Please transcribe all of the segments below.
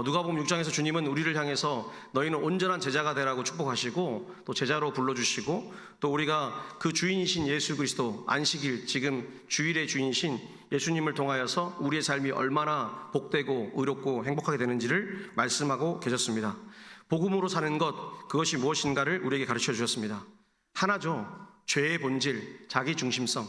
누가복음 6장에서 주님은 우리를 향해서 너희는 온전한 제자가 되라고 축복하시고 또 제자로 불러주시고 또 우리가 그 주인이신 예수 그리스도 안식일 지금 주일의 주인이신 예수님을 통하여서 우리의 삶이 얼마나 복되고 의롭고 행복하게 되는지를 말씀하고 계셨습니다. 복음으로 사는 것, 그것이 무엇인가를 우리에게 가르쳐 주셨습니다. 하나죠. 죄의 본질, 자기 중심성.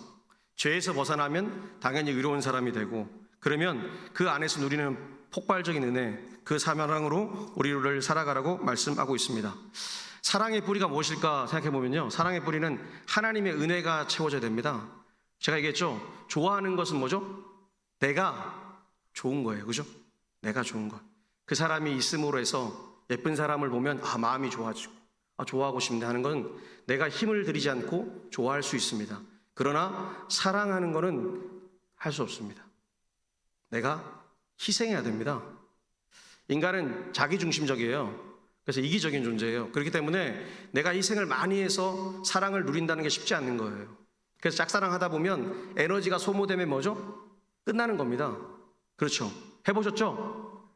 죄에서 벗어나면 당연히 의로운 사람이 되고, 그러면 그 안에서 누리는 폭발적인 은혜, 그 사랑으로 우리를 살아가라고 말씀하고 있습니다. 사랑의 뿌리가 무엇일까 생각해 보면요, 사랑의 뿌리는 하나님의 은혜가 채워져야 됩니다. 제가 얘기했죠. 좋아하는 것은 뭐죠? 내가 좋은 거예요. 그죠? 내가 좋은 것. 그 사람이 있음으로 해서 예쁜 사람을 보면 마음이 좋아지고 좋아하고 싶네 하는 건 내가 힘을 들이지 않고 좋아할 수 있습니다. 그러나 사랑하는 거는 할 수 없습니다. 내가 희생해야 됩니다. 인간은 자기중심적이에요. 그래서 이기적인 존재예요. 그렇기 때문에 내가 희생을 많이 해서 사랑을 누린다는 게 쉽지 않는 거예요. 그래서 짝사랑하다 보면 에너지가 소모되면 뭐죠? 끝나는 겁니다. 그렇죠? 해보셨죠?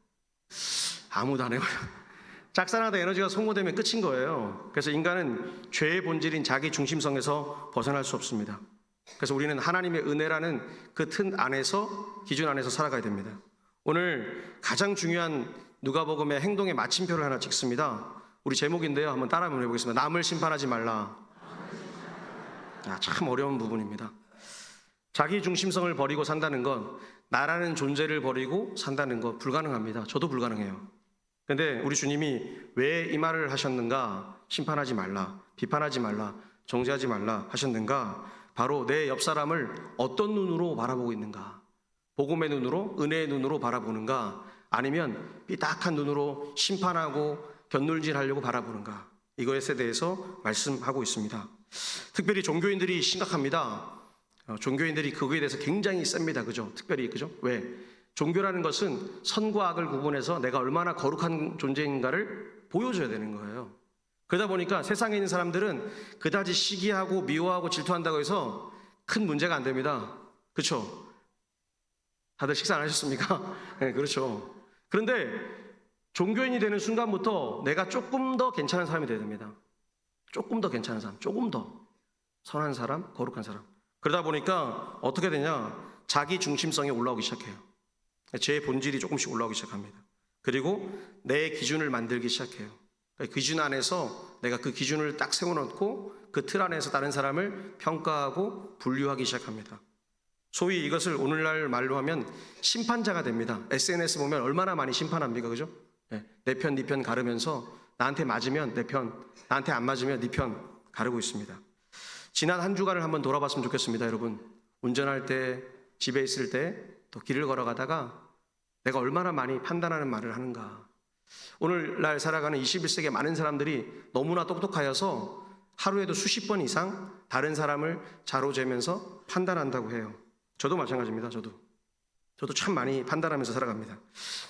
아무도 안 해봐요. 짝사랑하다 에너지가 소모되면 끝인 거예요. 그래서 인간은 죄의 본질인 자기 중심성에서 벗어날 수 없습니다. 그래서 우리는 하나님의 은혜라는 그 틈 안에서, 기준 안에서 살아가야 됩니다. 오늘 가장 중요한 누가복음의 행동의 마침표를 하나 찍습니다. 우리 제목인데요, 한번 따라 한번 해보겠습니다. 남을 심판하지 말라. 참 어려운 부분입니다. 자기 중심성을 버리고 산다는 건, 나라는 존재를 버리고 산다는 건 불가능합니다. 저도 불가능해요. 근데 우리 주님이 왜 이 말을 하셨는가? 심판하지 말라, 비판하지 말라, 정죄하지 말라 하셨는가? 바로 내 옆 사람을 어떤 눈으로 바라보고 있는가? 복음의 눈으로, 은혜의 눈으로 바라보는가? 아니면 삐딱한 눈으로 심판하고 견눈질하려고 바라보는가? 이것에 대해서 말씀하고 있습니다. 특별히 종교인들이 심각합니다. 종교인들이 그거에 대해서 굉장히 셉니다. 그죠? 특별히, 그죠? 왜? 종교라는 것은 선과 악을 구분해서 내가 얼마나 거룩한 존재인가를 보여줘야 되는 거예요. 그러다 보니까 세상에 있는 사람들은 그다지 시기하고 미워하고 질투한다고 해서 큰 문제가 안 됩니다. 그렇죠? 다들 식사 안 하셨습니까? 네, 그렇죠. 그런데 종교인이 되는 순간부터 내가 조금 더 괜찮은 사람이 돼야 됩니다. 조금 더 괜찮은 사람, 조금 더 선한 사람, 거룩한 사람. 그러다 보니까 어떻게 되냐? 자기 중심성이 올라오기 시작해요. 제 본질이 조금씩 올라오기 시작합니다. 그리고 내 기준을 만들기 시작해요. 그 기준 안에서 내가 그 기준을 딱 세워놓고 그 틀 안에서 다른 사람을 평가하고 분류하기 시작합니다. 소위 이것을 오늘날 말로 하면 심판자가 됩니다. SNS 보면 얼마나 많이 심판합니까? 그죠? 내 편, 네 편 가르면서 나한테 맞으면 내 편, 나한테 안 맞으면 네 편 가르고 있습니다. 지난 한 주간을 한번 돌아봤으면 좋겠습니다. 여러분, 운전할 때, 집에 있을 때, 또 길을 걸어가다가 내가 얼마나 많이 판단하는 말을 하는가. 오늘날 살아가는 21세기의 많은 사람들이 너무나 똑똑하여서 하루에도 수십 번 이상 다른 사람을 자로재면서 판단한다고 해요. 저도 마찬가지입니다. 저도 참 많이 판단하면서 살아갑니다.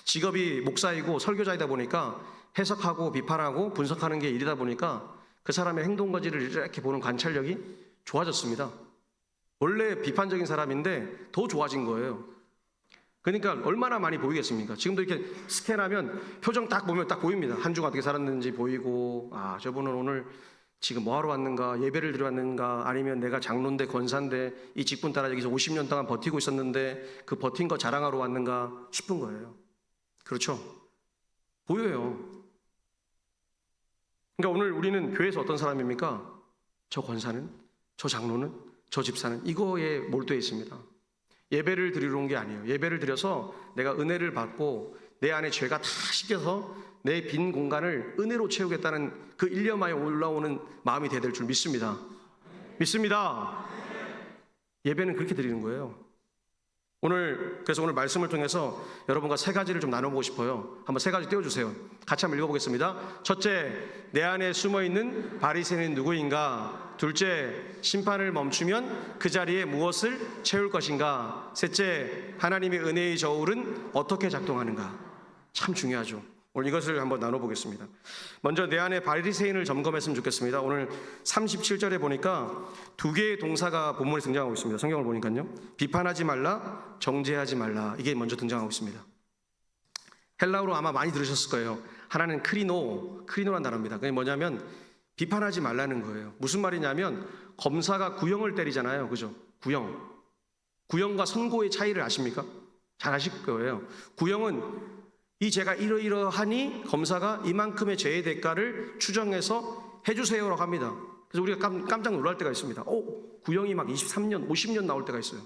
직업이 목사이고 설교자이다 보니까 해석하고 비판하고 분석하는 게 일이다 보니까 그 사람의 행동거지를 이렇게 보는 관찰력이 좋아졌습니다. 원래 비판적인 사람인데 더 좋아진 거예요. 그러니까 얼마나 많이 보이겠습니까? 지금도 이렇게 스캔하면 표정 딱 보면 딱 보입니다. 한 주간 어떻게 살았는지 보이고, 저분은 오늘 지금 뭐하러 왔는가, 예배를 드려 왔는가, 아니면 내가 장로인데 권사인데 이 직분 따라 여기서 50년 동안 버티고 있었는데 그 버틴 거 자랑하러 왔는가 싶은 거예요. 그렇죠? 보여요. 그러니까 오늘 우리는 교회에서 어떤 사람입니까? 저 권사는, 저 장로는, 저 집사는 이거에 몰두해 있습니다. 예배를 드리러 온 게 아니에요. 예배를 드려서 내가 은혜를 받고 내 안에 죄가 다 씻겨서 내 빈 공간을 은혜로 채우겠다는 그 일념하에 올라오는 마음이 돼야 될 줄 믿습니다. 믿습니다. 예배는 그렇게 드리는 거예요. 그래서 오늘 말씀을 통해서 여러분과 세 가지를 좀 나눠보고 싶어요. 한번 세 가지 띄워주세요. 같이 한번 읽어보겠습니다. 첫째, 내 안에 숨어있는 바리새인은 누구인가? 둘째, 심판을 멈추면 그 자리에 무엇을 채울 것인가? 셋째, 하나님의 은혜의 저울은 어떻게 작동하는가? 참 중요하죠. 오늘 이것을 한번 나눠보겠습니다. 먼저 내 안에 바리새인을 점검했으면 좋겠습니다. 오늘 37절에 보니까 두 개의 동사가 본문에 등장하고 있습니다. 성경을 보니까요. 비판하지 말라, 정죄하지 말라. 이게 먼저 등장하고 있습니다. 헬라어로 아마 많이 들으셨을 거예요. 하나는 크리노란 단어입니다. 그게 뭐냐면 비판하지 말라는 거예요. 무슨 말이냐면 검사가 구형을 때리잖아요. 그죠? 구형과 선고의 차이를 아십니까? 잘 아실 거예요. 구형은 이 죄가 이러이러하니 검사가 이만큼의 죄의 대가를 추정해서 해주세요라고 합니다. 그래서 우리가 깜짝 놀랄 때가 있습니다. 구형이 막 23년, 50년 나올 때가 있어요.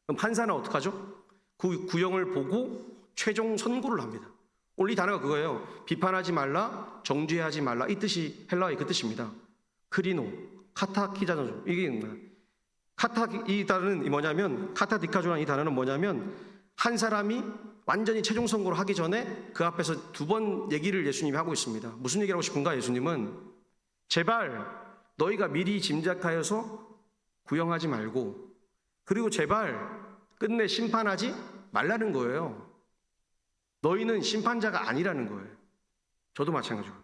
그럼 판사는 어떡하죠? 그 구형을 보고 최종 선고를 합니다. 오늘 이 단어가 그거예요. 비판하지 말라, 정죄하지 말라. 이 뜻이 헬라어의 그 뜻입니다. 크리노, 카타키자노. 이게 이 단어는 뭐냐면, 카타디카조라는 이 단어는 뭐냐면, 한 사람이 완전히 최종 선고를 하기 전에 그 앞에서 두 번 얘기를 예수님이 하고 있습니다. 무슨 얘기를 하고 싶은가? 예수님은 제발 너희가 미리 짐작하여서 구형하지 말고, 그리고 제발 끝내 심판하지 말라는 거예요. 너희는 심판자가 아니라는 거예요. 저도 마찬가지고.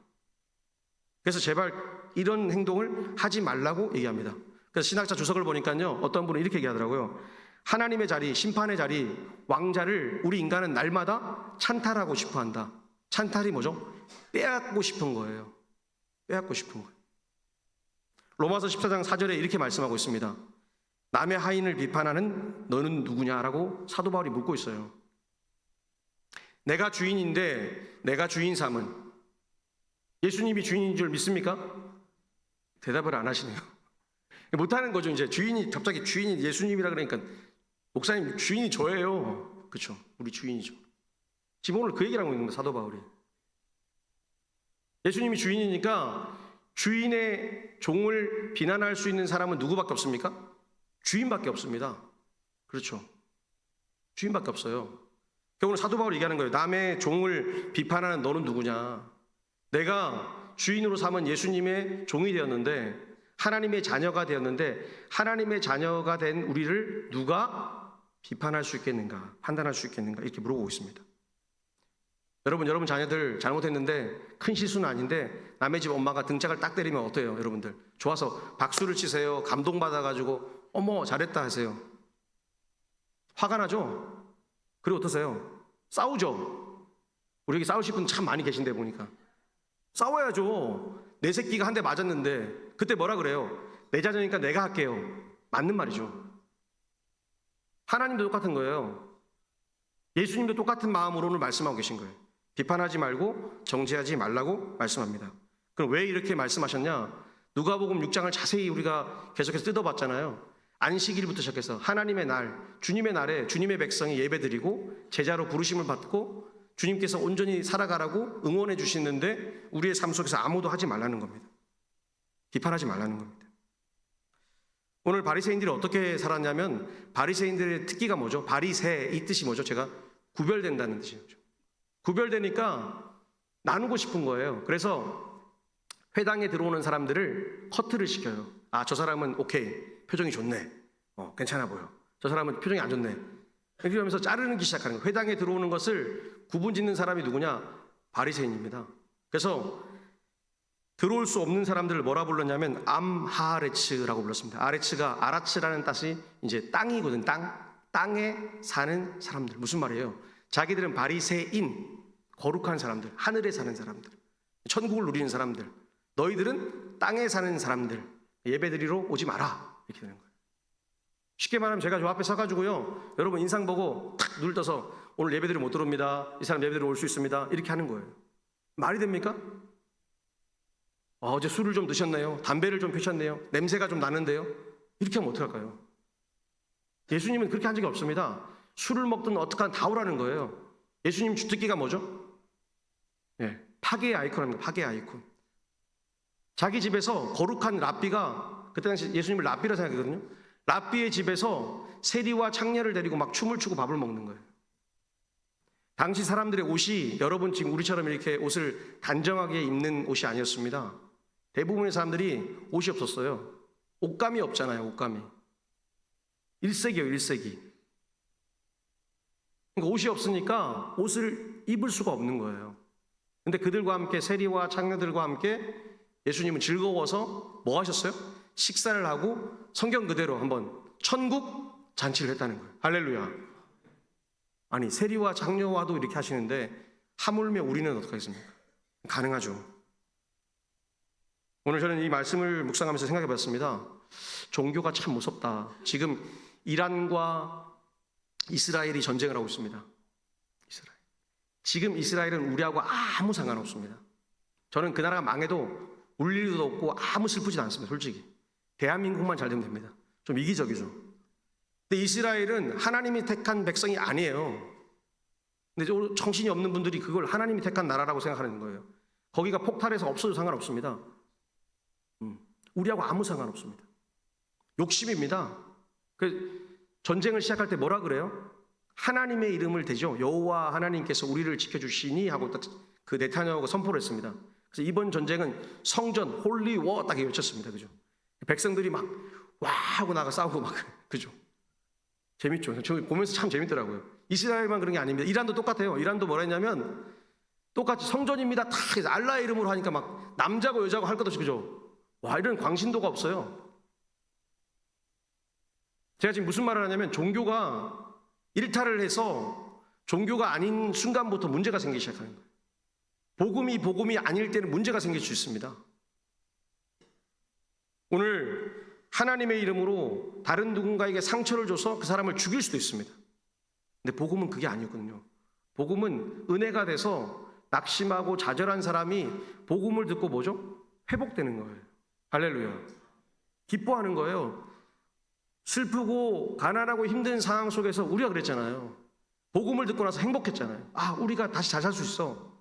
그래서 제발 이런 행동을 하지 말라고 얘기합니다. 그래서 신학자 주석을 보니까요, 어떤 분은 이렇게 얘기하더라고요. 하나님의 자리, 심판의 자리, 왕자를 우리 인간은 날마다 찬탈하고 싶어 한다. 찬탈이 뭐죠? 빼앗고 싶은 거예요. 빼앗고 싶은 거예요. 로마서 14장 4절에 이렇게 말씀하고 있습니다. 남의 하인을 비판하는 너는 누구냐라고 사도 바울이 묻고 있어요. 내가 주인인데 내가 주인 삼은 예수님이 주인인 줄 믿습니까? 대답을 안 하시네요. 못하는 거죠. 이제 주인이 갑자기 주인이 예수님이라 그러니까 목사님 주인이 저예요. 그렇죠. 우리 주인이죠. 지금 오늘 그 얘기를 하고 있는 거예요. 사도 바울이. 예수님이 주인이니까 주인의 종을 비난할 수 있는 사람은 누구밖에 없습니까? 주인밖에 없습니다. 그렇죠. 주인밖에 없어요. 오늘 사도 바울이 얘기하는 거예요. 남의 종을 비판하는 너는 누구냐? 내가 주인으로 삼은 예수님의 종이 되었는데, 하나님의 자녀가 되었는데, 하나님의 자녀가 된 우리를 누가 비판할 수 있겠는가? 판단할 수 있겠는가? 이렇게 물어보고 있습니다. 여러분 자녀들 잘못했는데 큰 실수는 아닌데 남의 집 엄마가 등짝을 딱 때리면 어때요? 여러분들 좋아서 박수를 치세요? 감동받아가지고 어머 잘했다 하세요? 화가 나죠? 그리고 어떠세요? 싸우죠? 우리 여기 싸우실 분 참 많이 계신데 보니까 싸워야죠. 내 새끼가 한 대 맞았는데 그때 뭐라 그래요? 내 자녀니까 내가 할게요. 맞는 말이죠. 하나님도 똑같은 거예요. 예수님도 똑같은 마음으로 오늘 말씀하고 계신 거예요. 비판하지 말고 정죄하지 말라고 말씀합니다. 그럼 왜 이렇게 말씀하셨냐? 누가복음 6장을 자세히 우리가 계속해서 뜯어봤잖아요. 안식일부터 시작해서 하나님의 날, 주님의 날에 주님의 백성이 예배드리고 제자로 부르심을 받고 주님께서 온전히 살아가라고 응원해 주시는데 우리의 삶 속에서 아무도 하지 말라는 겁니다. 비판하지 말라는 겁니다. 오늘 바리새인들이 어떻게 살았냐면 바리새인들의 특기가 뭐죠? 바리새 이 뜻이 뭐죠? 제가 구별된다는 뜻이죠. 구별되니까 나누고 싶은 거예요. 그래서 회당에 들어오는 사람들을 커트를 시켜요. 아, 저 사람은 오케이, 표정이 좋네, 괜찮아 보여. 저 사람은 표정이 안 좋네. 이러면서 자르기 시작하는 거예요. 회당에 들어오는 것을 구분짓는 사람이 누구냐? 바리새인입니다. 그래서 들어올 수 없는 사람들을 뭐라 불렀냐면 암하레츠라고 불렀습니다. 아레츠가 아라츠라는 뜻이 이제 땅이거든. 땅에 사는 사람들. 무슨 말이에요? 자기들은 바리새인, 거룩한 사람들, 하늘에 사는 사람들, 천국을 누리는 사람들. 너희들은 땅에 사는 사람들, 예배드리러 오지 마라. 이렇게 되는 거예요. 쉽게 말하면 제가 저 앞에 서가지고요, 여러분 인상 보고 탁 눈을 떠서 오늘 예배드리러 못 들어옵니다. 이 사람 예배드리러 올 수 있습니다. 이렇게 하는 거예요. 말이 됩니까? 어제 술을 좀 드셨네요. 담배를 좀 피셨네요. 냄새가 좀 나는데요. 이렇게 하면 어떡할까요? 예수님은 그렇게 한 적이 없습니다. 술을 먹든 어떡하든 다 오라는 거예요. 예수님 주특기가 뭐죠? 파괴의 아이콘입니다. 파괴의 아이콘. 자기 집에서 거룩한 랍비가, 그때 당시 예수님을 랍비라 생각하거든요. 랍비의 집에서 세리와 창녀를 데리고 막 춤을 추고 밥을 먹는 거예요. 당시 사람들의 옷이 여러분 지금 우리처럼 이렇게 옷을 단정하게 입는 옷이 아니었습니다. 대부분의 사람들이 옷이 없었어요. 옷감이 없잖아요. 옷감이. 1세기예요. 1세기. 그러니까 옷이 없으니까 옷을 입을 수가 없는 거예요. 근데 그들과 함께 세리와 창녀들과 함께 예수님은 즐거워서 뭐 하셨어요? 식사를 하고 성경 그대로 한번 천국 잔치를 했다는 거예요. 할렐루야. 아니 세리와 창녀와도 이렇게 하시는데 하물며 우리는 어떻게 하겠습니까? 가능하죠. 오늘 저는 이 말씀을 묵상하면서 생각해 봤습니다. 종교가 참 무섭다. 지금 이란과 이스라엘이 전쟁을 하고 있습니다. 지금 이스라엘은 우리하고 아무 상관없습니다. 저는 그 나라가 망해도 울 일도 없고 아무 슬프지 않습니다. 솔직히 대한민국만 잘 되면 됩니다. 좀 이기적이죠. 근데 이스라엘은 하나님이 택한 백성이 아니에요. 근데 정신이 없는 분들이 그걸 하나님이 택한 나라라고 생각하는 거예요. 거기가 폭발해서 없어도 상관없습니다. 우리하고 아무 상관없습니다. 욕심입니다. 그 전쟁을 시작할 때 뭐라 그래요? 하나님의 이름을 대죠. 여호와 하나님께서 우리를 지켜주시니 하고 딱 그 네타냐후가 선포를 했습니다. 그래서 이번 전쟁은 성전 홀리 워 딱 외쳤습니다. 그죠? 백성들이 막 와 하고 나가 싸우고 막 그죠? 재밌죠. 저 보면서 참 재밌더라고요. 이스라엘만 그런 게 아닙니다. 이란도 똑같아요. 이란도 뭐라 했냐면 똑같이 성전입니다. 다 알라의 이름으로 하니까 막 남자고 여자고 할 것 없이 그죠? 와, 이런 광신도가 없어요. 제가 지금 무슨 말을 하냐면 종교가 일탈을 해서 종교가 아닌 순간부터 문제가 생기기 시작하는 거예요. 복음이 아닐 때는 문제가 생길 수 있습니다. 오늘 하나님의 이름으로 다른 누군가에게 상처를 줘서 그 사람을 죽일 수도 있습니다. 근데 복음은 그게 아니거든요. 복음은 은혜가 돼서 낙심하고 좌절한 사람이 복음을 듣고 뭐죠? 회복되는 거예요. 할렐루야. 기뻐하는 거예요. 슬프고 가난하고 힘든 상황 속에서 우리가 그랬잖아요. 복음을 듣고 나서 행복했잖아요. 아, 우리가 다시 잘 살 수 있어.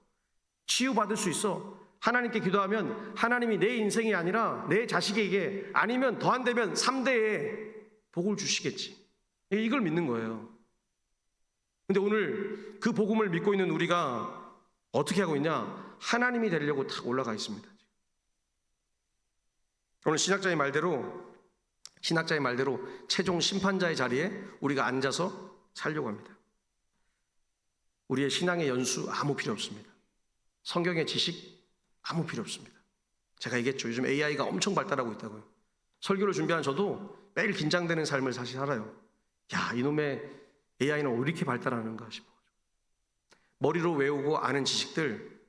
치유받을 수 있어. 하나님께 기도하면 하나님이 내 인생이 아니라 내 자식에게 아니면 더 안 되면 3대에 복을 주시겠지. 이걸 믿는 거예요. 근데 오늘 그 복음을 믿고 있는 우리가 어떻게 하고 있냐? 하나님이 되려고 탁 올라가 있습니다. 오늘 신학자의 말대로 최종 심판자의 자리에 우리가 앉아서 살려고 합니다. 우리의 신앙의 연수 아무 필요 없습니다. 성경의 지식 아무 필요 없습니다. 제가 얘기했죠. 요즘 AI가 엄청 발달하고 있다고요. 설교를 준비하는 저도 매일 긴장되는 삶을 사실 살아요. 야, 이놈의 AI는 왜 이렇게 발달하는가 싶어요. 머리로 외우고 아는 지식들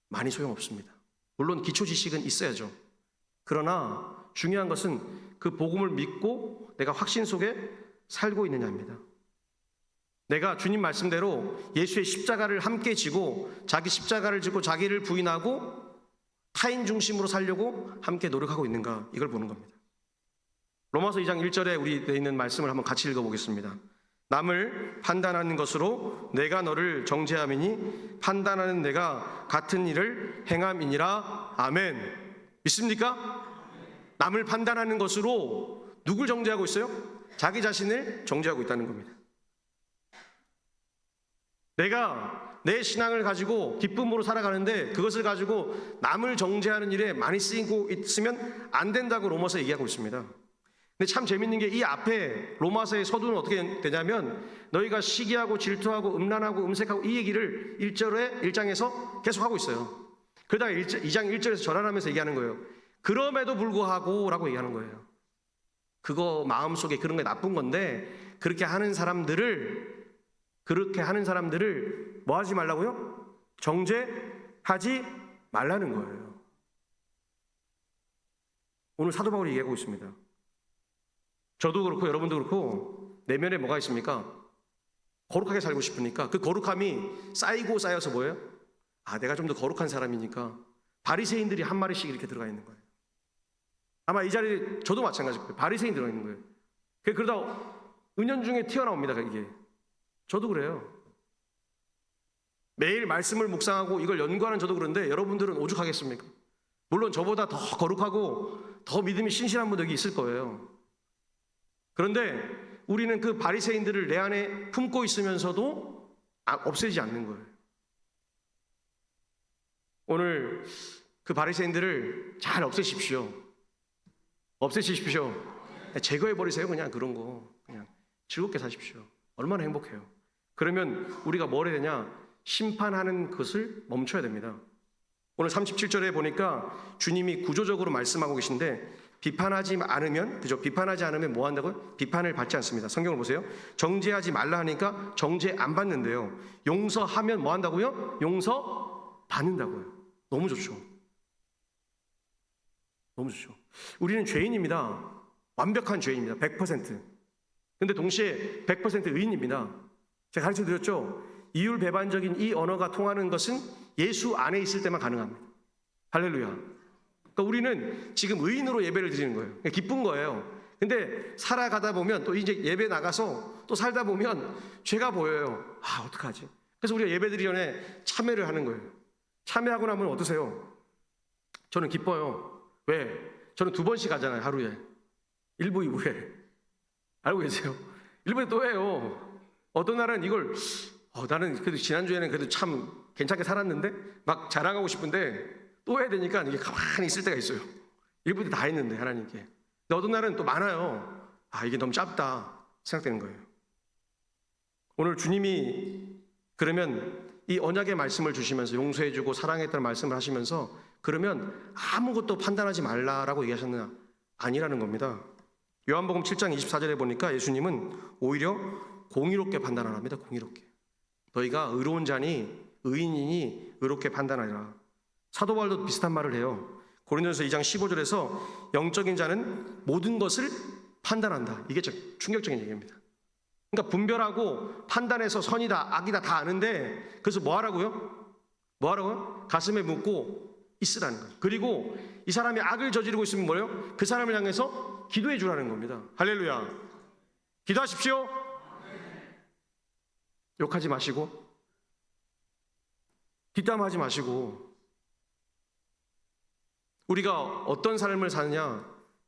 많이 소용없습니다. 물론 기초 지식은 있어야죠. 그러나 중요한 것은 그 복음을 믿고 내가 확신 속에 살고 있느냐입니다. 내가 주님 말씀대로 예수의 십자가를 함께 지고 자기 십자가를 지고 자기를 부인하고 타인 중심으로 살려고 함께 노력하고 있는가, 이걸 보는 겁니다. 로마서 2장 1절에 우리 돼 있는 말씀을 한번 같이 읽어보겠습니다. 남을 판단하는 것으로 내가 너를 정죄함이니 판단하는 내가 같은 일을 행함이니라. 아멘. 믿습니까? 남을 판단하는 것으로 누굴 정죄하고 있어요? 자기 자신을 정죄하고 있다는 겁니다. 내가 내 신앙을 가지고 기쁨으로 살아가는데 그것을 가지고 남을 정죄하는 일에 많이 쓰이고 있으면 안 된다고 로마서 얘기하고 있습니다. 근데 참 재밌는 게 이 앞에 로마서의 서두는 어떻게 되냐면 너희가 시기하고 질투하고 음란하고 음색하고 이 얘기를 1장에서 계속 하고 있어요. 그러다가 2장 1절에서 절하면서 얘기하는 거예요. 그럼에도 불구하고 라고 얘기하는 거예요. 그거 마음속에 그런 게 나쁜 건데 그렇게 하는 사람들을 뭐 하지 말라고요? 정죄하지 말라는 거예요. 오늘 사도 바울이 얘기하고 있습니다. 저도 그렇고 여러분도 그렇고 내면에 뭐가 있습니까? 거룩하게 살고 싶으니까 그 거룩함이 쌓이고 쌓여서 뭐예요? 아, 내가 좀 더 거룩한 사람이니까 바리새인들이 한 마리씩 이렇게 들어가 있는 거예요. 아마 이 자리에 저도 마찬가지일 거예요. 바리새인 들어가 있는 거예요. 그러다 은연중에 튀어나옵니다. 이게. 저도 그래요. 매일 말씀을 묵상하고 이걸 연구하는 저도 그런데 여러분들은 오죽하겠습니까? 물론 저보다 더 거룩하고 더 믿음이 신실한 분들 여기 있을 거예요. 그런데 우리는 그 바리새인들을 내 안에 품고 있으면서도 없애지 않는 거예요. 오늘 그 바리새인들을 잘 없애십시오. 제거해버리세요. 그냥 그런 거 그냥 즐겁게 사십시오. 얼마나 행복해요. 그러면 우리가 뭘 해야 되냐? 심판하는 것을 멈춰야 됩니다. 오늘 37절에 보니까 주님이 구조적으로 말씀하고 계신데 비판하지 않으면, 그죠? 비판하지 않으면 뭐 한다고요? 비판을 받지 않습니다. 성경을 보세요. 정죄하지 말라 하니까 정죄 안 받는데요. 용서하면 뭐 한다고요? 용서 받는다고요. 너무 좋죠. 너무 좋죠. 우리는 죄인입니다. 완벽한 죄인입니다. 100%. 근데 동시에 100% 의인입니다. 제가 가르쳐 드렸죠? 이율배반적인 이 언어가 통하는 것은 예수 안에 있을 때만 가능합니다. 할렐루야. 그러니까 우리는 지금 의인으로 예배를 드리는 거예요. 기쁜 거예요. 근데 살아가다 보면 또 이제 예배 나가서 또 살다 보면 죄가 보여요. 아, 어떡하지? 그래서 우리가 예배 드리기 전에 참회를 하는 거예요. 참회하고 나면 어떠세요? 저는 기뻐요. 왜? 저는 2번씩 가잖아요, 하루에. 1부, 2부에. 알고 계세요? 1부에 또 해요. 어떤 날은 이걸 나는 그래도 지난주에는 그래도 참 괜찮게 살았는데 막 자랑하고 싶은데 또 해야 되니까 이게 가만히 있을 때가 있어요. 1부 때 다 했는데 하나님께. 근데 어떤 날은 또 많아요. 아, 이게 너무 짧다 생각되는 거예요. 오늘 주님이 그러면 이 언약의 말씀을 주시면서 용서해주고 사랑했다는 말씀을 하시면서 그러면 아무것도 판단하지 말라라고 얘기하셨느냐? 아니라는 겁니다. 요한복음 7장 24절에 보니까 예수님은 오히려 공의롭게 판단하랍니다. 공의롭게. 너희가 의로운 자니 의인이니 의롭게 판단하리라. 사도 바울도 비슷한 말을 해요. 고린도전서 2장 15절에서 영적인 자는 모든 것을 판단한다. 이게 충격적인 얘기입니다. 그러니까 분별하고 판단해서 선이다 악이다 다 아는데 그래서 뭐 하라고요? 뭐 하라고요? 가슴에 묻고 있으라는 거예요. 그리고 이 사람이 악을 저지르고 있으면 뭐예요? 그 사람을 향해서 기도해 주라는 겁니다. 할렐루야. 기도하십시오. 욕하지 마시고 뒷담화하지 마시고. 우리가 어떤 삶을 사느냐.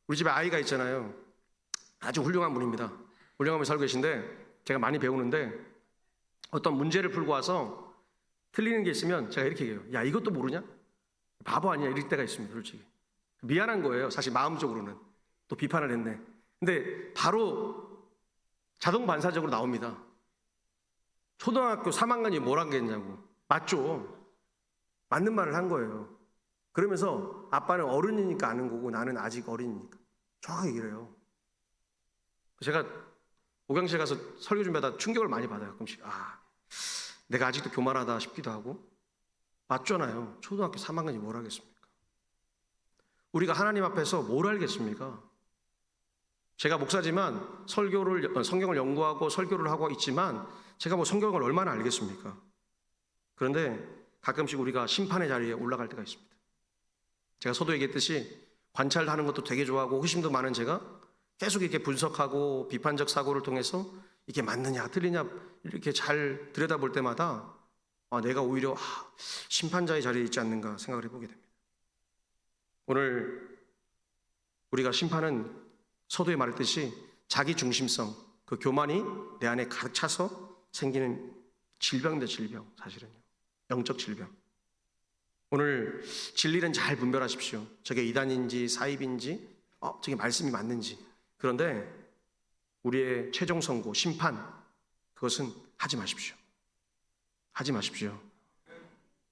우리 집에 아이가 있잖아요. 아주 훌륭한 분입니다. 훌륭한 분이 살고 계신데 제가 많이 배우는데 어떤 문제를 풀고 와서 틀리는 게 있으면 제가 이렇게 얘기해요. 야, 이것도 모르냐? 바보 아니야? 이럴 때가 있습니다. 솔직히 미안한 거예요. 사실 마음적으로는. 또 비판을 했네. 근데 바로 자동 반사적으로 나옵니다. 초등학교 3학년이 뭘 하겠냐고. 맞죠? 맞는 말을 한 거예요. 그러면서 아빠는 어른이니까 아는 거고 나는 아직 어린이니까. 정확하게 얘기를 해요. 제가 목양실 가서 설교 준비하다 충격을 많이 받아요. 가끔씩. 내가 아직도 교만하다 싶기도 하고. 맞잖아요. 초등학교 3학년이 뭘 하겠습니까? 우리가 하나님 앞에서 뭘 알겠습니까? 제가 목사지만 성경을 연구하고 설교를 하고 있지만 제가 뭐 성경을 얼마나 알겠습니까? 그런데 가끔씩 우리가 심판의 자리에 올라갈 때가 있습니다. 제가 서도 얘기했듯이 관찰하는 것도 되게 좋아하고 호심도 많은 제가 계속 이렇게 분석하고 비판적 사고를 통해서 이게 맞느냐 틀리냐 이렇게 잘 들여다볼 때마다 내가 오히려 심판자의 자리에 있지 않는가 생각을 해보게 됩니다. 오늘 우리가 심판은 서두에 말했듯이 자기 중심성, 그 교만이 내 안에 가득 차서 생기는 질병입니다. 질병, 사실은요. 영적 질병. 오늘 진리는 잘 분별하십시오. 저게 이단인지 사입인지 저게 말씀이 맞는지. 그런데 우리의 최종 선고, 심판, 그것은 하지 마십시오. 하지 마십시오.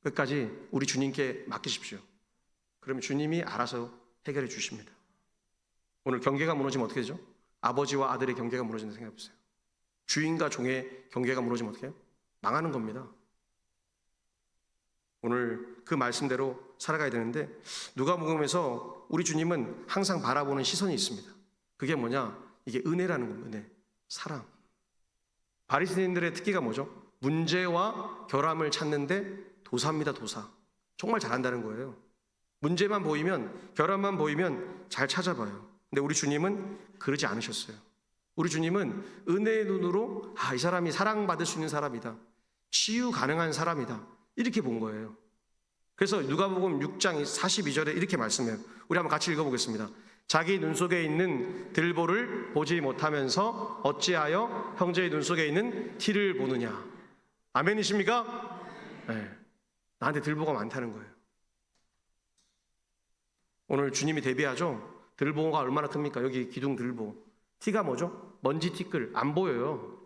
끝까지 우리 주님께 맡기십시오. 그러면 주님이 알아서 해결해 주십니다. 오늘 경계가 무너지면 어떻게 되죠? 아버지와 아들의 경계가 무너진다 생각해 보세요. 주인과 종의 경계가 무너지면 어떻게 해요? 망하는 겁니다. 오늘 그 말씀대로 살아가야 되는데 누가복음에서 우리 주님은 항상 바라보는 시선이 있습니다. 그게 뭐냐? 이게 은혜라는 겁니다. 은혜, 사랑. 바리새인들의 특기가 뭐죠? 문제와 결함을 찾는데 도사입니다. 도사. 정말 잘한다는 거예요. 문제만 보이면, 결함만 보이면 잘 찾아봐요. 근데 우리 주님은 그러지 않으셨어요. 우리 주님은 은혜의 눈으로 이 사람이 사랑받을 수 있는 사람이다. 치유 가능한 사람이다. 이렇게 본 거예요. 그래서 누가복음 6장 42절에 이렇게 말씀해요. 우리 한번 같이 읽어보겠습니다. 자기 눈 속에 있는 들보를 보지 못하면서 어찌하여 형제의 눈 속에 있는 티를 보느냐. 아멘이십니까? 네. 나한테 들보가 많다는 거예요. 오늘 주님이 대비하죠. 들보가 얼마나 큽니까? 여기 기둥 들보. 티가 뭐죠? 먼지 티끌. 안 보여요.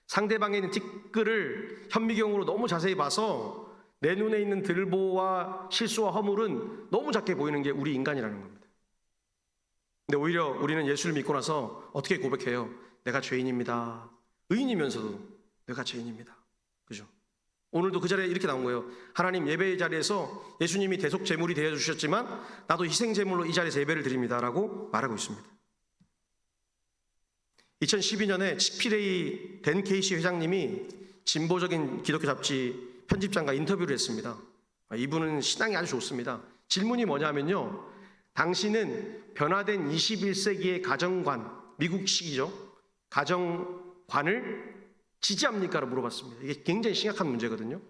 상대방에 있는 티끌을 현미경으로 너무 자세히 봐서 내 눈에 있는 들보와 실수와 허물은 너무 작게 보이는 게 우리 인간이라는 겁니다. 근데 오히려 우리는 예수를 믿고 나서 어떻게 고백해요? 내가 죄인입니다. 의인이면서도 내가 죄인입니다. 그죠? 오늘도 그 자리에 이렇게 나온 거예요. 하나님, 예배의 자리에서 예수님이 대속 제물이 되어 주셨지만 나도 희생 제물로 이 자리에서 예배를 드립니다라고 말하고 있습니다. 2012년에 치피레이 댄 케이시 회장님이 진보적인 기독교 잡지 편집장과 인터뷰를 했습니다. 이분은 신앙이 아주 좋습니다. 질문이 뭐냐면요, 당신은 변화된 21세기의 가정관, 미국식이죠, 가정관을 지지합니까?로 물어봤습니다. 이게 굉장히 심각한 문제거든요.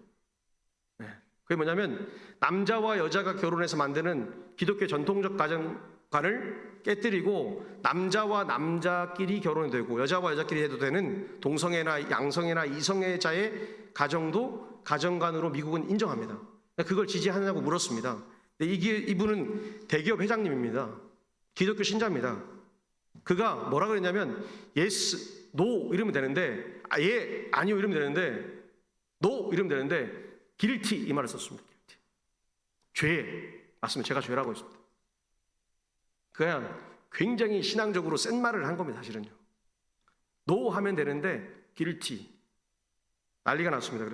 그게 뭐냐면 남자와 여자가 결혼해서 만드는 기독교 전통적 가정관을 깨뜨리고 남자와 남자끼리 결혼이 되고 여자와 여자끼리 해도 되는 동성애나 양성애나 이성애자의 가정도 가정관으로 미국은 인정합니다. 그걸 지지하느냐고 물었습니다. 이분은 대기업 회장님입니다. 기독교 신자입니다. 그가 뭐라 그랬냐면 yes, no 이러면 되는데 예, 아니요 이러면 되는데 no 이러면 되는데 guilty 이 말을 썼습니다. guilty. 죄 맞습니다. 제가 죄라고 했습니다. 그냥 굉장히 신앙적으로 센 말을 한 겁니다. 사실은요. no 하면 되는데 guilty 난리가 났습니다.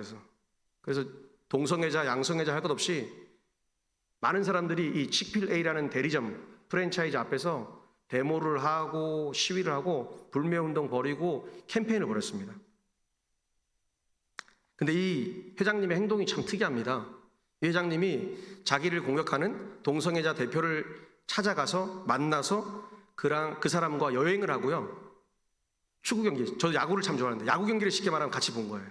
그래서 동성애자 양성애자 할 것 없이 많은 사람들이 이 치필A라는 대리점 프랜차이즈 앞에서 데모를 하고 시위를 하고 불매운동 벌이고 캠페인을 벌였습니다. 근데 이 회장님의 행동이 참 특이합니다. 이 회장님이 자기를 공격하는 동성애자 대표를 찾아가서 만나서 그 사람과 여행을 하고요. 축구 경기, 저 야구를 참 좋아하는데 야구 경기를 쉽게 말하면 같이 본 거예요.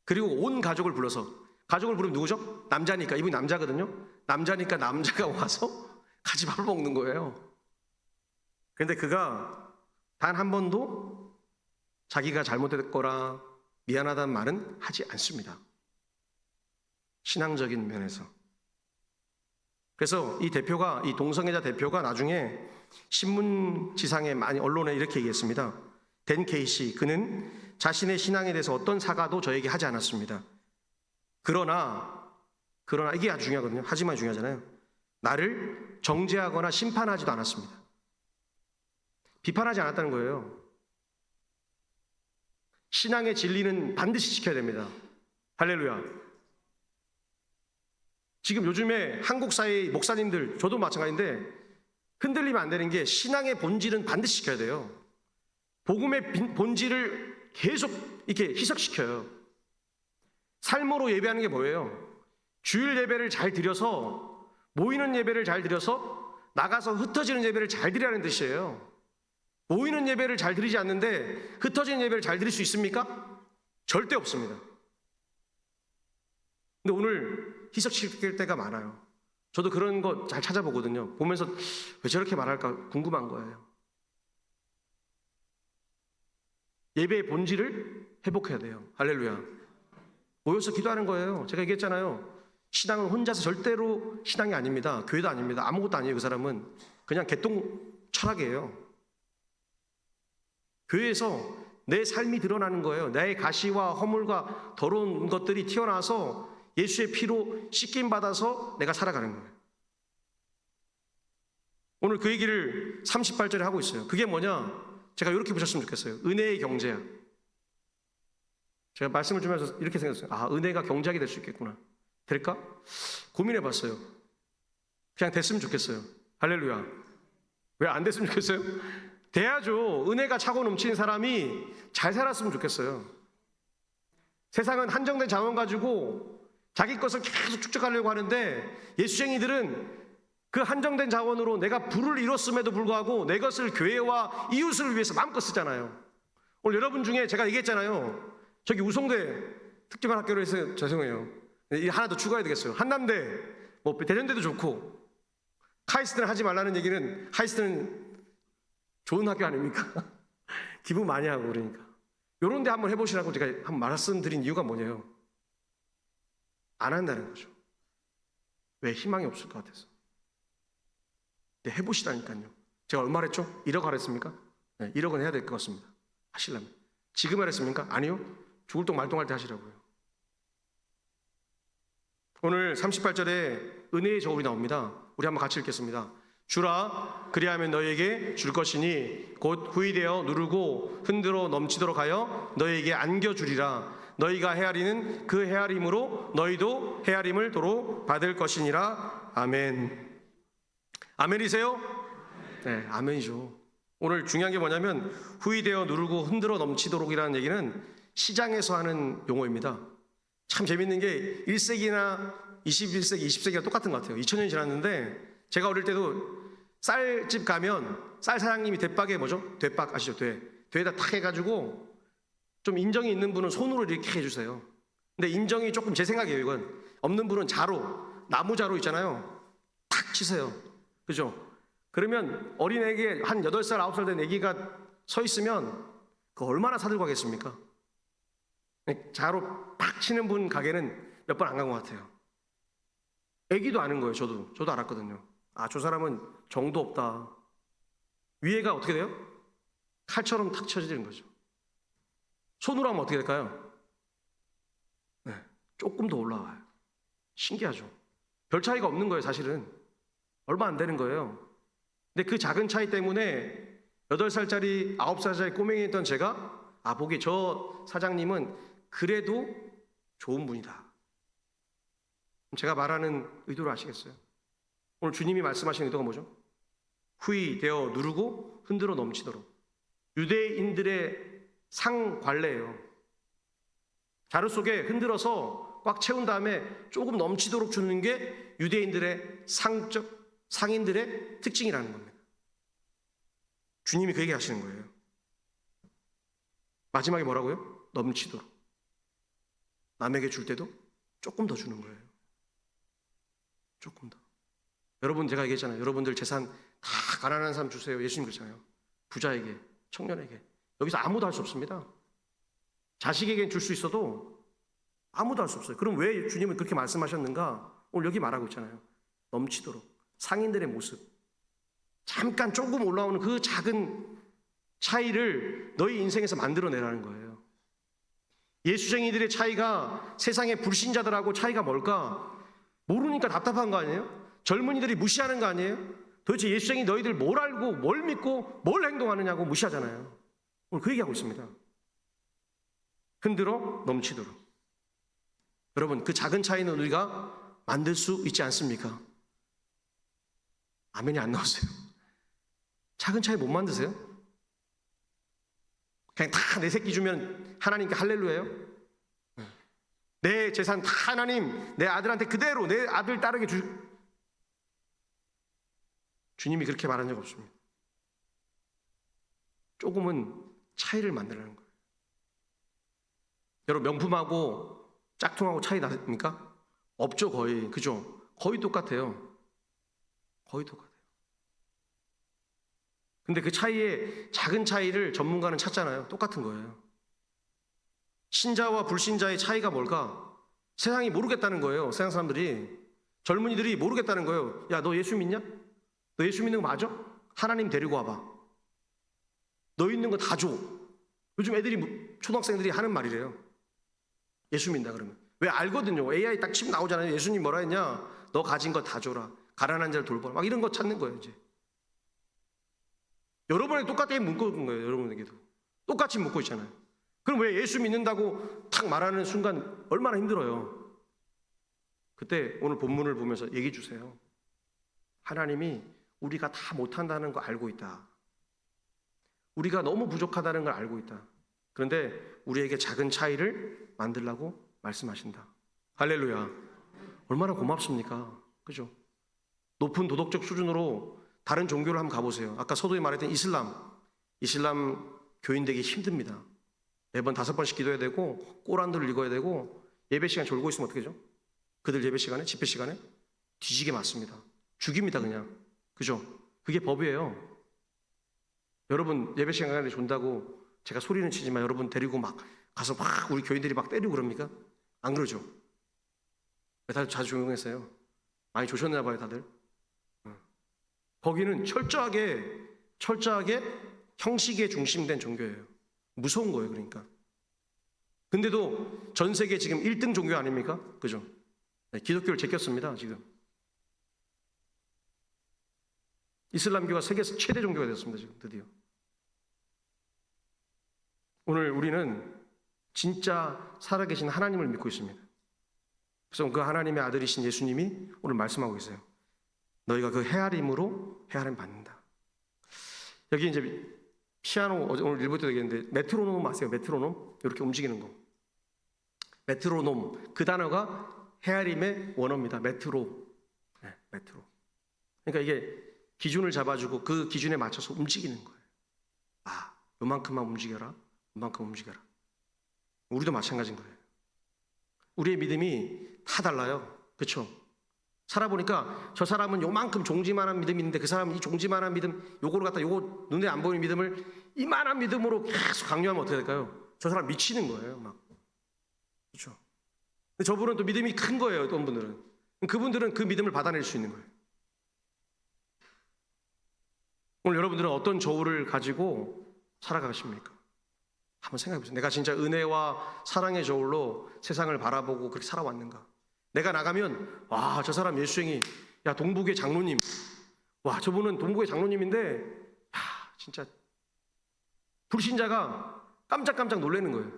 그리고 온 가족을 불러서, 가족을 부르면 누구죠? 남자니까, 이분이 남자거든요. 남자니까 남자가 와서 같이 밥을 먹는 거예요. 그런데 그가 단 한 번도 자기가 잘못했거나 미안하다는 말은 하지 않습니다. 신앙적인 면에서. 그래서 이 대표가, 이 동성애자 대표가 나중에 신문지상에 많이 언론에 이렇게 얘기했습니다. 댄 케이시, 그는 자신의 신앙에 대해서 어떤 사과도 저에게 하지 않았습니다. 그러나 이게 아주 중요하거든요. 하지만 중요하잖아요. 나를 정죄하거나 심판하지도 않았습니다. 비판하지 않았다는 거예요. 신앙의 진리는 반드시 지켜야 됩니다. 할렐루야. 지금 요즘에 한국 사회의 목사님들, 저도 마찬가지인데 흔들리면 안 되는 게 신앙의 본질은 반드시 지켜야 돼요. 복음의 본질을 계속 이렇게 희석시켜요. 삶으로 예배하는 게 뭐예요? 주일 예배를 잘 드려서, 모이는 예배를 잘 드려서 나가서 흩어지는 예배를 잘 드리라는 뜻이에요. 모이는 예배를 잘 드리지 않는데 흩어지는 예배를 잘 드릴 수 있습니까? 절대 없습니다. 근데 오늘 희석시킬 때가 많아요. 저도 그런 거 잘 찾아보거든요. 보면서 왜 저렇게 말할까 궁금한 거예요. 예배의 본질을 회복해야 돼요. 할렐루야. 모여서 기도하는 거예요. 제가 얘기했잖아요. 신앙은 혼자서 절대로 신앙이 아닙니다. 교회도 아닙니다. 아무것도 아니에요. 그 사람은 그냥 개똥 철학이에요. 교회에서 내 삶이 드러나는 거예요. 나의 가시와 허물과 더러운 것들이 튀어나와서 예수의 피로 씻김 받아서 내가 살아가는 거예요. 오늘 그 얘기를 38절에 하고 있어요. 그게 뭐냐? 제가 이렇게 보셨으면 좋겠어요. 은혜의 경제야. 제가 말씀을 주면서 이렇게 생각했어요. 아, 은혜가 경제하게 될 수 있겠구나. 될까? 고민해봤어요. 그냥 됐으면 좋겠어요. 할렐루야. 왜 안 됐으면 좋겠어요? 돼야죠. 은혜가 차고 넘치는 사람이 잘 살았으면 좋겠어요. 세상은 한정된 자원 가지고 자기 것을 계속 축적하려고 하는데 예수쟁이들은 그 한정된 자원으로 내가 부를 이뤘음에도 불구하고 내 것을 교회와 이웃을 위해서 마음껏 쓰잖아요. 오늘 여러분 중에 제가 얘기했잖아요. 저기 우송대 특집한 학교로 해서 죄송해요. 하나 더 추가해야 되겠어요. 한남대, 뭐 대전대도 좋고 카이스트는 하지 말라는 얘기는, 카이스트는 좋은 학교 아닙니까? 기부 많이 하고 그러니까. 요런 데 한번 해보시라고 제가 한번 말씀드린 이유가 뭐냐요? 안 한다는 거죠. 왜? 희망이 없을 것 같아서. 근데 해보시라니까요. 제가 얼마나 했죠? 1억 하랬습니까? 네, 1억은 해야 될 것 같습니다. 하시려면. 지금 하랬습니까? 아니요. 죽을 똥 말똥할 때 하시라고요. 오늘 38절에 은혜의 저울이 나옵니다. 우리 한번 같이 읽겠습니다. 주라. 그리하면 너희에게 줄 것이니 곧 후이되어 누르고 흔들어 넘치도록 하여 너희에게 안겨주리라. 너희가 헤아리는 그 헤아림으로 너희도 헤아림을 도로 받을 것이니라. 아멘. 아멘이세요? 네, 아멘이죠. 오늘 중요한 게 뭐냐면 후이되어 누르고 흔들어 넘치도록이라는 얘기는 시장에서 하는 용어입니다. 참 재밌는 게 1세기나 21세기, 20세기가 똑같은 것 같아요. 2000년이 지났는데 제가 어릴 때도 쌀집 가면 쌀 사장님이 대박에 뭐죠? 대박 아시죠? 되에다 탁 해가지고 좀 인정이 있는 분은 손으로 이렇게 해주세요. 근데 인정이 조금 제 생각이에요. 이건 없는 분은 자로, 나무 자로 있잖아요. 탁 치세요. 그죠? 그러면 어린애에게 한 8살, 9살 된 애기가 서 있으면 그 얼마나 사들고 가겠습니까? 자로 팍 치는 분 가게는 몇 번 안 간 것 같아요. 애기도 아는 거예요. 저도 알았거든요. 아, 저 사람은 정도 없다. 위에가 어떻게 돼요? 칼처럼 탁 쳐지는 거죠. 손으로 하면 어떻게 될까요? 네, 조금 더 올라와요. 신기하죠. 별 차이가 없는 거예요. 사실은 얼마 안 되는 거예요. 근데 그 작은 차이 때문에 8살짜리 9살짜리 꼬맹이였던 제가 보기에 저 사장님은 그래도 좋은 분이다. 제가 말하는 의도를 아시겠어요? 오늘 주님이 말씀하신 의도가 뭐죠? 후이되어 누르고 흔들어 넘치도록. 유대인들의 상관례예요. 자루 속에 흔들어서 꽉 채운 다음에 조금 넘치도록 주는 게 유대인들의 상인들의 특징이라는 겁니다. 주님이 그 얘기 하시는 거예요. 마지막에 뭐라고요? 넘치도록. 남에게 줄 때도 조금 더 주는 거예요. 조금 더. 여러분, 제가 얘기했잖아요. 여러분들 재산 다 가난한 사람 주세요. 예수님 그랬잖아요. 부자에게, 청년에게. 여기서 아무도 할 수 없습니다. 자식에겐 줄 수 있어도 아무도 할 수 없어요. 그럼 왜 주님은 그렇게 말씀하셨는가? 오늘 여기 말하고 있잖아요. 넘치도록. 상인들의 모습. 잠깐 조금 올라오는 그 작은 차이를 너희 인생에서 만들어내라는 거예요. 예수쟁이들의 차이가 세상의 불신자들하고 차이가 뭘까? 모르니까 답답한 거 아니에요? 젊은이들이 무시하는 거 아니에요? 도대체 예수쟁이 너희들 뭘 알고 뭘 믿고 뭘 행동하느냐고 무시하잖아요. 오늘 그 얘기하고 있습니다. 흔들어 넘치도록. 여러분, 그 작은 차이는 우리가 만들 수 있지 않습니까? 아멘이 안 나오세요. 작은 차이 못 만드세요? 그냥 다 내 새끼 주면 하나님께 할렐루야예요? 내 재산 다 하나님, 내 아들한테 그대로 내 아들 따르게 주님이 그렇게 말한 적 없습니다. 조금은 차이를 만들라는 거예요. 여러분, 명품하고 짝퉁하고 차이 납니까? 없죠, 거의. 그죠? 거의 똑같아요. 거의 똑같아요. 근데 그 차이에 작은 차이를 전문가는 찾잖아요. 똑같은 거예요. 신자와 불신자의 차이가 뭘까? 세상이 모르겠다는 거예요. 세상 사람들이. 젊은이들이 모르겠다는 거예요. 야, 너 예수 믿냐? 너 예수 믿는 거 맞아? 하나님 데리고 와봐. 너 있는 거 다 줘. 요즘 애들이, 초등학생들이 하는 말이래요. 예수 믿는다 그러면. 왜 알거든요. AI 딱 칩 나오잖아요. 예수님 뭐라 했냐? 너 가진 거 다 줘라. 가난한 자를 돌보라. 막 이런 거 찾는 거예요, 이제. 여러분에게 똑같이 묻고 거예요. 여러분에게도. 똑같이 묻고 있잖아요. 그럼 왜 예수 믿는다고 탁 말하는 순간 얼마나 힘들어요. 그때 오늘 본문을 보면서 얘기해 주세요. 하나님이 우리가 다 못한다는 거 알고 있다. 우리가 너무 부족하다는 걸 알고 있다. 그런데 우리에게 작은 차이를 만들라고 말씀하신다. 할렐루야. 얼마나 고맙습니까? 그죠? 높은 도덕적 수준으로 다른 종교를 한번 가보세요. 아까 서두에 말했던 이슬람 교인 되기 힘듭니다. 매번 5번씩 기도해야 되고 꼬란도를 읽어야 되고 예배 시간 졸고 있으면 어떻게 하죠? 그들 예배 시간에, 집회 시간에 뒤지게 맞습니다. 죽입니다, 그냥. 그죠? 그게 법이에요. 여러분 예배 시간에 존다고 제가 소리는 치지만 여러분 데리고 막 가서 막 우리 교인들이 막 때리고 그럽니까? 안 그러죠? 다들 자주 조용했어요. 많이 조셨나 봐요, 다들. 거기는 철저하게 형식에 중심된 종교예요. 무서운 거예요, 그러니까. 근데도 전 세계 지금 1등 종교 아닙니까? 그죠? 네, 기독교를 제꼈습니다, 지금. 이슬람교가 세계에서 최대 종교가 되었습니다. 지금 드디어. 오늘 우리는 진짜 살아계신 하나님을 믿고 있습니다. 그래서 그 하나님의 아들이신 예수님이 오늘 말씀하고 계세요. 너희가 그 헤아림으로 헤아림 받는다. 여기 이제 피아노 오늘 일부 때 얘기했는데 메트로놈 아세요? 메트로놈? 이렇게 움직이는 거. 메트로놈 그 단어가 헤아림의 원어입니다. 메트로. 네, 메트로. 그러니까 이게 기준을 잡아주고 그 기준에 맞춰서 움직이는 거예요. 아, 요만큼만 움직여라. 요만큼 움직여라. 우리도 마찬가지인 거예요. 우리의 믿음이 다 달라요. 그렇죠? 살아보니까 저 사람은 요만큼 종지만한 믿음이 있는데 그 사람은 이 종지만한 믿음, 요거를 갖다 요거 눈에 안 보이는 믿음을 이만한 믿음으로 계속 강요하면 어떻게 될까요? 저 사람 미치는 거예요. 막. 그렇죠? 근데 저분은 또 믿음이 큰 거예요. 어떤 분들은. 그분들은 그 믿음을 받아낼 수 있는 거예요. 오늘 여러분들은 어떤 저울을 가지고 살아가십니까? 한번 생각해 보세요. 내가 진짜 은혜와 사랑의 저울로 세상을 바라보고 그렇게 살아왔는가? 내가 나가면 와, 저 사람 예수행이 야, 동북의 장로님. 와, 저분은 동북의 장로님인데 야, 진짜 불신자가 깜짝깜짝 놀라는 거예요.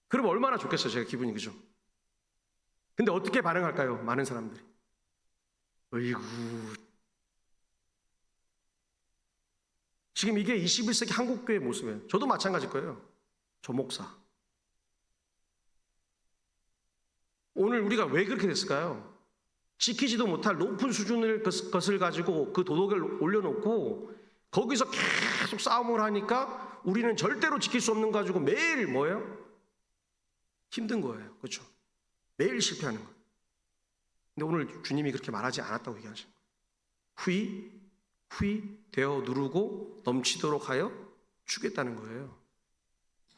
그러면 얼마나 좋겠어요. 제가 기분이. 그죠? 근데 어떻게 반응할까요? 많은 사람들이. 어이구. 지금 이게 21세기 한국교회의 모습이에요. 저도 마찬가지일 거예요. 저 목사. 오늘 우리가 왜 그렇게 됐을까요? 지키지도 못할 높은 수준의 것을 가지고 그 도덕을 올려놓고 거기서 계속 싸움을 하니까 우리는 절대로 지킬 수 없는 거 가지고 매일 뭐예요? 힘든 거예요. 그렇죠? 매일 실패하는 거예요. 근데 오늘 주님이 그렇게 말하지 않았다고 얘기하시는 거예요. 후이 되어 누르고 넘치도록 하여 주겠다는 거예요.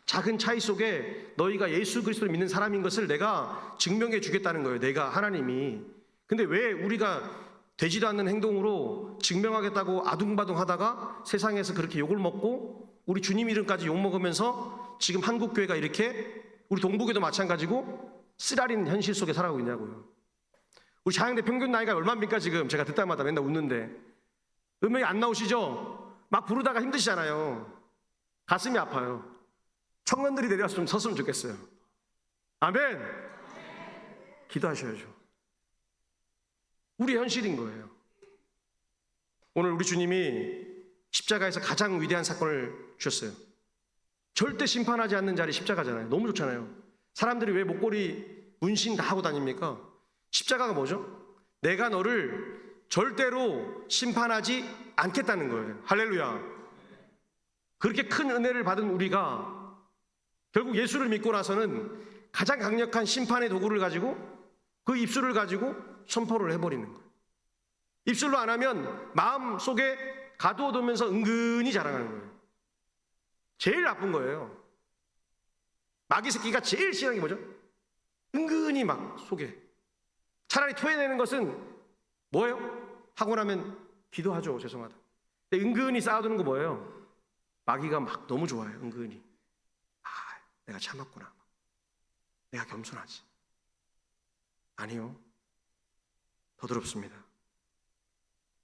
작은 차이 속에 너희가 예수 그리스도를 믿는 사람인 것을 내가 증명해 주겠다는 거예요. 내가 하나님이. 근데 왜 우리가 되지도 않는 행동으로 증명하겠다고 아둥바둥 하다가 세상에서 그렇게 욕을 먹고 우리 주님 이름까지 욕 먹으면서 지금 한국교회가 이렇게 우리 동북에도 마찬가지고 쓰라린 현실 속에 살아가고 있냐고요. 우리 자양대 평균 나이가 얼마입니까 지금? 제가 듣다 마다 맨날 웃는데 음악이 안 나오시죠? 막 부르다가 힘드시잖아요. 가슴이 아파요. 청년들이 내려와서 좀 섰으면 좋겠어요. 아멘. 기도하셔야죠. 우리 현실인 거예요. 오늘 우리 주님이 십자가에서 가장 위대한 사건을 주셨어요. 절대 심판하지 않는 자리 십자가잖아요. 너무 좋잖아요. 사람들이 왜 목걸이 문신 다 하고 다닙니까? 십자가가 뭐죠? 내가 너를 절대로 심판하지 않겠다는 거예요. 할렐루야. 그렇게 큰 은혜를 받은 우리가 결국 예수를 믿고 나서는 가장 강력한 심판의 도구를 가지고 그 입술을 가지고 선포를 해버리는 거예요. 입술로 안 하면 마음 속에 가두어두면서 은근히 자랑하는 거예요. 제일 나쁜 거예요. 마귀 새끼가 제일 싫어하는 게 뭐죠? 은근히 막 속에. 차라리 토해내는 것은 뭐예요? 하고 나면 기도하죠. 죄송하다. 근데 은근히 쌓아두는 거 뭐예요? 마귀가 막 너무 좋아해요. 은근히. 아, 내가 참았구나. 내가 겸손하지. 아니요. 더 더럽습니다.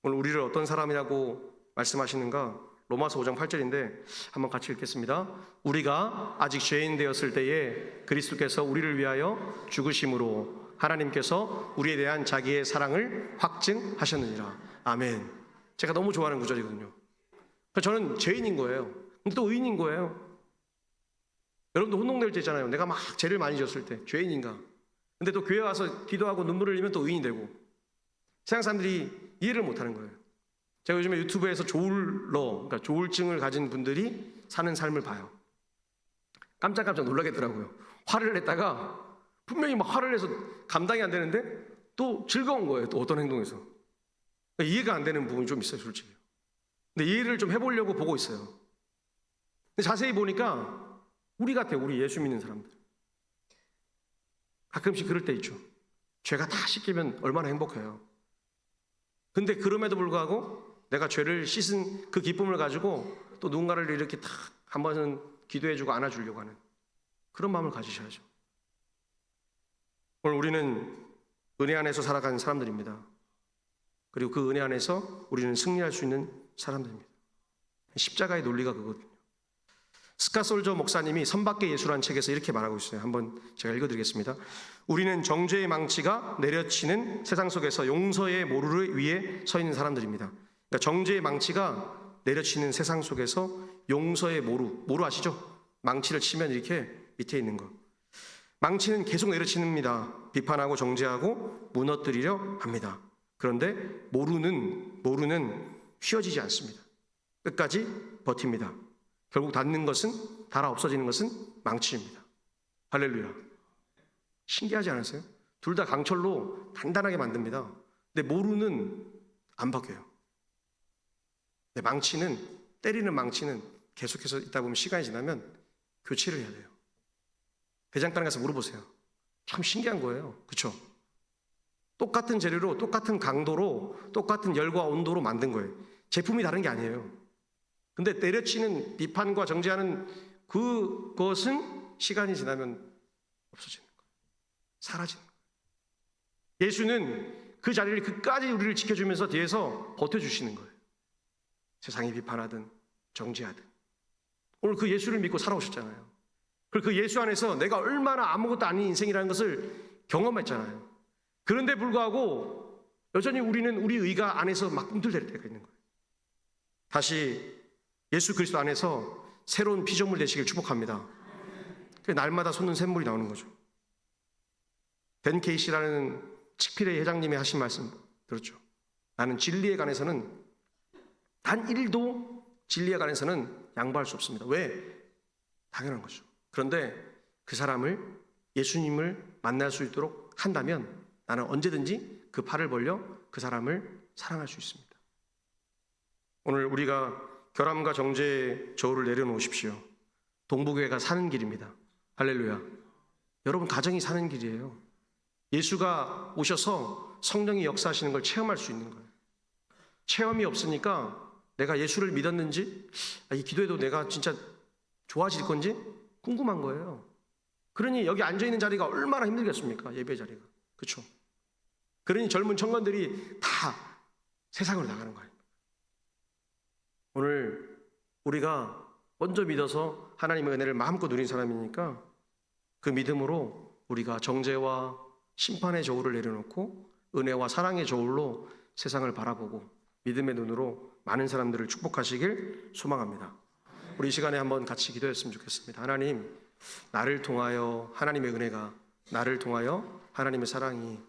오늘 우리를 어떤 사람이라고 말씀하시는가? 로마서 5장 8절인데 한번 같이 읽겠습니다. 우리가 아직 죄인 되었을 때에 그리스도께서 우리를 위하여 죽으심으로 하나님께서 우리에 대한 자기의 사랑을 확증하셨느니라. 아멘. 제가 너무 좋아하는 구절이거든요. 저는 죄인인 거예요. 근데 또 의인인 거예요. 여러분도 혼동될 때 있잖아요. 내가 막 죄를 많이 졌을 때 죄인인가. 근데 또 교회 와서 기도하고 눈물을 흘리면 또 의인이 되고. 세상 사람들이 이해를 못하는 거예요. 제가 요즘에 유튜브에서 그러니까 조울증을 가진 분들이 사는 삶을 봐요. 깜짝깜짝 놀라겠더라고요. 화를 냈다가 분명히 막 화를 내서 감당이 안 되는데 또 즐거운 거예요. 또 어떤 행동에서. 그러니까 이해가 안 되는 부분이 좀 있어요, 솔직히. 근데 이해를 좀 해보려고 보고 있어요. 근데 자세히 보니까 우리 같아요. 우리 예수 믿는 사람들. 가끔씩 그럴 때 있죠. 죄가 다 씻기면 얼마나 행복해요. 근데 그럼에도 불구하고 내가 죄를 씻은 그 기쁨을 가지고 또 누군가를 이렇게 탁 한 번은 기도해주고 안아주려고 하는 그런 마음을 가지셔야죠. 오늘 우리는 은혜 안에서 살아가는 사람들입니다. 그리고 그 은혜 안에서 우리는 승리할 수 있는 사람들입니다. 십자가의 논리가 그거거든요. 스카솔저 목사님이 선밖의 예수라는 책에서 이렇게 말하고 있어요. 한번 제가 읽어드리겠습니다. 우리는 정죄의 망치가 내려치는 세상 속에서 용서의 모루를 위해 서 있는 사람들입니다. 그러니까 정죄의 망치가 내려치는 세상 속에서 용서의 모루 아시죠? 망치를 치면 이렇게 밑에 있는 거. 망치는 계속 내려치는입니다. 비판하고 정죄하고 무너뜨리려 합니다. 그런데 모루는 휘어지지 않습니다. 끝까지 버팁니다. 결국 닿는 것은, 닳아 없어지는 것은 망치입니다. 할렐루야. 신기하지 않으세요? 둘 다 강철로 단단하게 만듭니다. 근데 모루는 안 바뀌어요. 근데 때리는 망치는 계속해서 있다 보면 시간이 지나면 교체를 해야 돼요. 배장간에 가서 물어보세요. 참 신기한 거예요. 그렇죠? 똑같은 재료로, 똑같은 강도로, 똑같은 열과 온도로 만든 거예요. 제품이 다른 게 아니에요. 근데 내려치는 비판과 정죄하는 그것은 시간이 지나면 없어지는 거예요. 사라지는 거예요. 예수는 그 자리를 끝까지 우리를 지켜주면서 뒤에서 버텨주시는 거예요. 세상이 비판하든 정죄하든. 오늘 그 예수를 믿고 살아오셨잖아요. 그리고 그 예수 안에서 내가 얼마나 아무것도 아닌 인생이라는 것을 경험했잖아요. 그런데 불구하고 여전히 우리는 우리 의가 안에서 막 꿈틀댈 때가 있는 거예요. 다시 예수 그리스도 안에서 새로운 피조물 되시길 축복합니다. 날마다 솟는 샘물이 나오는 거죠. 벤 케이시라는 칙필의 회장님이 하신 말씀 들었죠. 나는 진리에 관해서는 단 1도 진리에 관해서는 양보할 수 없습니다. 왜? 당연한 거죠. 그런데 그 사람을, 예수님을 만날 수 있도록 한다면 나는 언제든지 그 팔을 벌려 그 사람을 사랑할 수 있습니다. 오늘 우리가 결함과 정죄의 저울을 내려놓으십시오. 동부교회가 사는 길입니다. 할렐루야. 여러분 가정이 사는 길이에요. 예수가 오셔서 성령이 역사하시는 걸 체험할 수 있는 거예요. 체험이 없으니까 내가 예수를 믿었는지, 이 기도에도 내가 진짜 좋아질 건지 궁금한 거예요. 그러니 여기 앉아있는 자리가 얼마나 힘들겠습니까? 예배 자리가. 그렇죠? 그러니 젊은 청년들이 다 세상으로 나가는 거예요. 오늘 우리가 먼저 믿어서 하나님의 은혜를 마음껏 누린 사람이니까 그 믿음으로 우리가 정죄와 심판의 저울을 내려놓고 은혜와 사랑의 저울로 세상을 바라보고 믿음의 눈으로 많은 사람들을 축복하시길 소망합니다. 우리 이 시간에 한번 같이 기도했으면 좋겠습니다. 하나님, 나를 통하여 하나님의 은혜가, 나를 통하여 하나님의 사랑이